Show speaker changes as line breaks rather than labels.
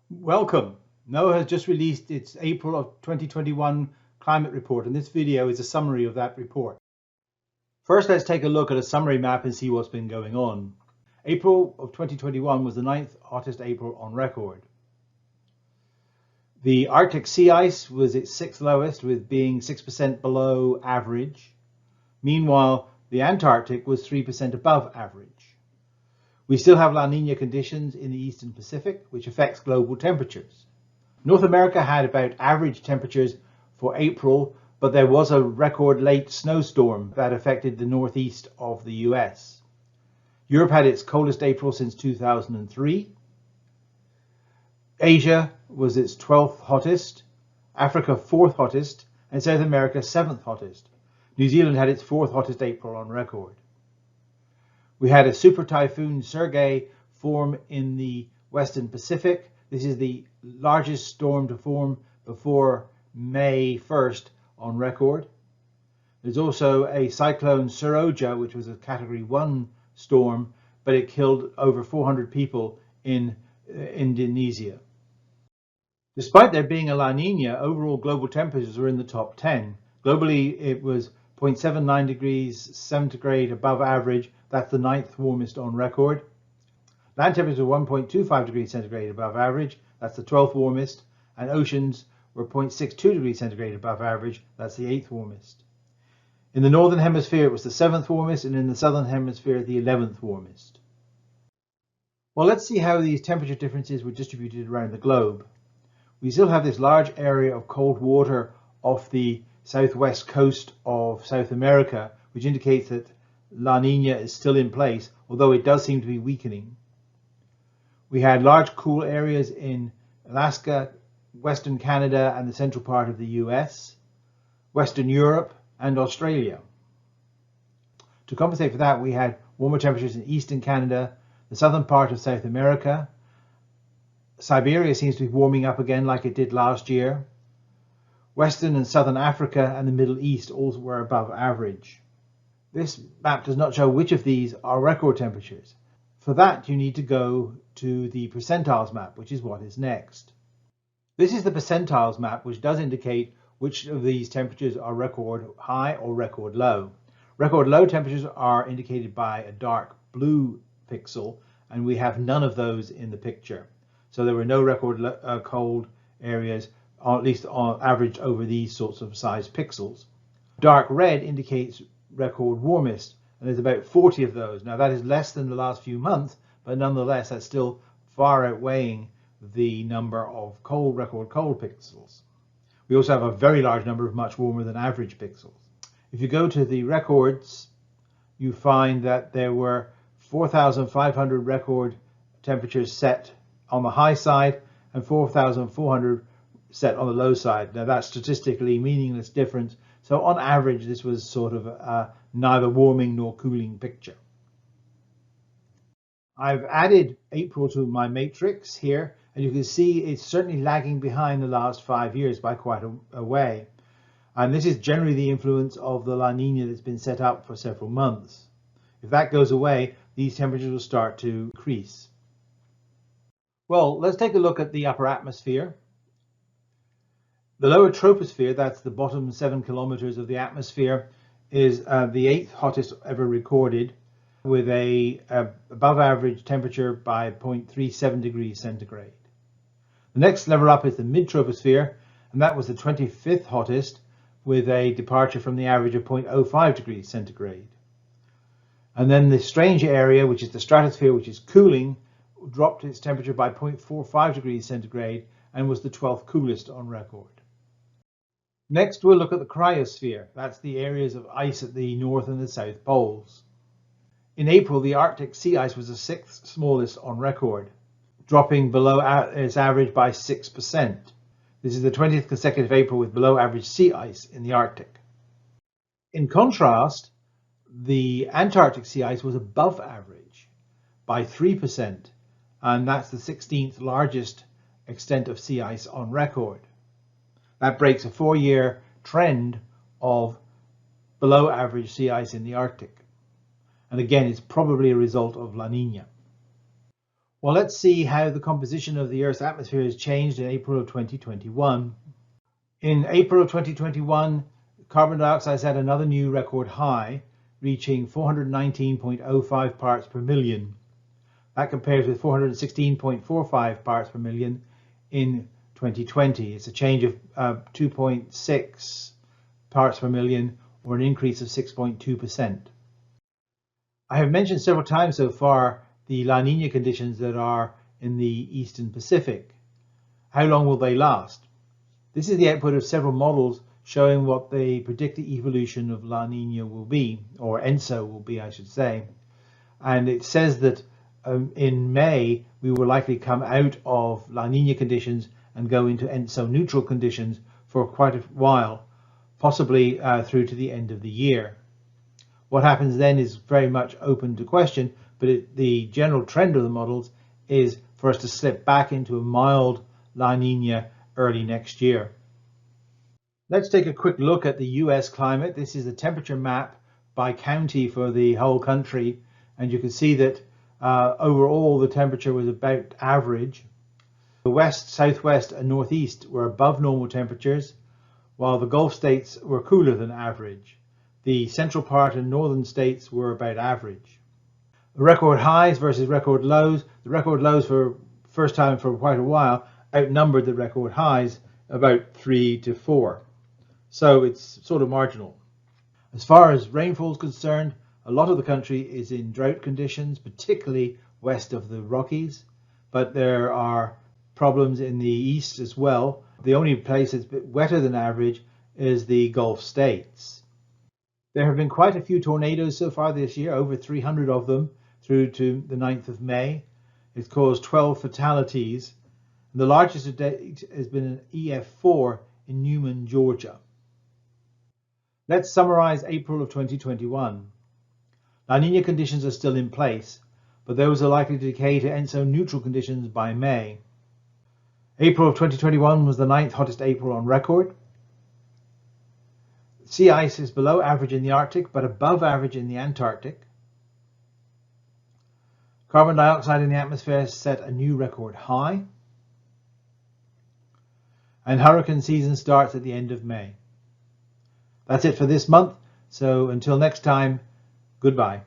Welcome. NOAA has just released its April of 2021 climate report, and this video is a summary of that report. First, let's take a look at a summary map and see what's been going on. April of 2021 was the 9th hottest April on record. The Arctic sea ice was its 6th lowest, with being 6% below average. Meanwhile, the Antarctic was 3% above average. We still have La Nina conditions in the Eastern Pacific, which affects global temperatures. North America had about average temperatures for April, but there was a record late snowstorm that affected the northeast of the US. Europe had its coldest April since 2003. Asia was its 12th hottest, Africa 4th hottest, and South America 7th hottest. New Zealand had its 4th hottest April on record. We had a super typhoon Sergei form in the Western Pacific. This is the largest storm to form before May 1st on record. There's also a cyclone Seroja, which was a Category 1 storm, but it killed over 400 people in Indonesia. Despite there being a La Nina, overall global temperatures were in the top 10. Globally, it was 0.79 degrees centigrade above average. That's the 9th warmest on record. Land temperatures were 1.25 degrees centigrade above average. That's the 12th warmest. And oceans were 0.62 degrees centigrade above average. That's the 8th warmest. In the northern hemisphere, it was the 7th warmest, and in the southern hemisphere, the 11th warmest. Well, let's see how these temperature differences were distributed around the globe. We still have this large area of cold water off the southwest coast of South America, which indicates that La Nina is still in place, although it does seem to be weakening. We had large cool areas in Alaska, Western Canada, and the central part of the US, Western Europe, and Australia. To compensate for that, we had warmer temperatures in Eastern Canada, the southern part of South America. Siberia seems to be warming up again like it did last year. Western and Southern Africa and the Middle East also were above average. This map does not show which of these are record temperatures. For that, you need to go to the percentiles map, which is what is next. This is the percentiles map, which does indicate which of these temperatures are record high or record low. Record low temperatures are indicated by a dark blue pixel, and we have none of those in the picture. So there were no record cold areas, or at least on average over these sorts of size pixels. Dark red indicates record warmest, and there's about 40 of those. Now that is less than the last few months, but nonetheless that's still far outweighing the number of record cold pixels. We also have a very large number of much warmer than average pixels. If you go to the records, you find that there were 4,500 record temperatures set on the high side and 4,400 set on the low side. Now that's statistically meaningless difference. So on average, this was sort of a neither warming nor cooling picture. I've added April to my matrix here, and you can see it's certainly lagging behind the last 5 years by quite a way. And this is generally the influence of the La Nina that's been set up for several months. If that goes away, these temperatures will start to increase. Well, let's take a look at the upper atmosphere. The lower troposphere, that's the bottom 7 kilometers of the atmosphere, is the 8th hottest ever recorded, with a above average temperature by 0.37 degrees centigrade. The next level up is the mid-troposphere, and that was the 25th hottest, with a departure from the average of 0.05 degrees centigrade. And then the strange area, which is the stratosphere, which is cooling, dropped its temperature by 0.45 degrees centigrade and was the 12th coolest on record. Next, we'll look at the cryosphere. That's the areas of ice at the north and the south poles. In April, the Arctic sea ice was the 6th smallest on record, dropping below its average by 6%. This is the 20th consecutive April with below average sea ice in the Arctic. In contrast, the Antarctic sea ice was above average by 3%, and that's the 16th largest extent of sea ice on record. That breaks a 4-year trend of below average sea ice in the Arctic. And again, it's probably a result of La Nina. Well, let's see how the composition of the Earth's atmosphere has changed in April of 2021. In April of 2021, carbon dioxide set another new record high, reaching 419.05 parts per million. That compares with 416.45 parts per million in 2020. It's a change of 2.6 parts per million, or an increase of 6.2%. I have mentioned several times so far the La Nina conditions that are in the Eastern Pacific. How long will they last? This is the output of several models showing what they predict the evolution of La Nina will be, or ENSO will be, I should say. And it says that in May, we will likely come out of La Nina conditions and go into ENSO neutral conditions for quite a while, possibly through to the end of the year. What happens then is very much open to question, but the general trend of the models is for us to slip back into a mild La Nina early next year. Let's take a quick look at the US climate. This is the temperature map by county for the whole country, and you can see that overall the temperature was about average. The west, southwest and northeast were above normal temperatures, while the Gulf states were cooler than average. The central part and northern states were about average. The record highs versus record lows. The record lows for first time for quite a while outnumbered the record highs about 3 to 4. So it's sort of marginal. As far as rainfall is concerned, a lot of the country is in drought conditions, particularly west of the Rockies, but there are problems in the east as well. The only place that's a bit wetter than average is the Gulf states. There have been quite a few tornadoes so far this year, over 300 of them through to the 9th of May. It's caused 12 fatalities. The largest to date has been an EF4 in Newman, Georgia. Let's summarize April of 2021. La Nina conditions are still in place, but those are likely to decay to ENSO neutral conditions by May. April of 2021 was the 9th hottest April on record. Sea ice is below average in the Arctic, but above average in the Antarctic. Carbon dioxide in the atmosphere set a new record high. And hurricane season starts at the end of May. That's it for this month. So until next time, goodbye.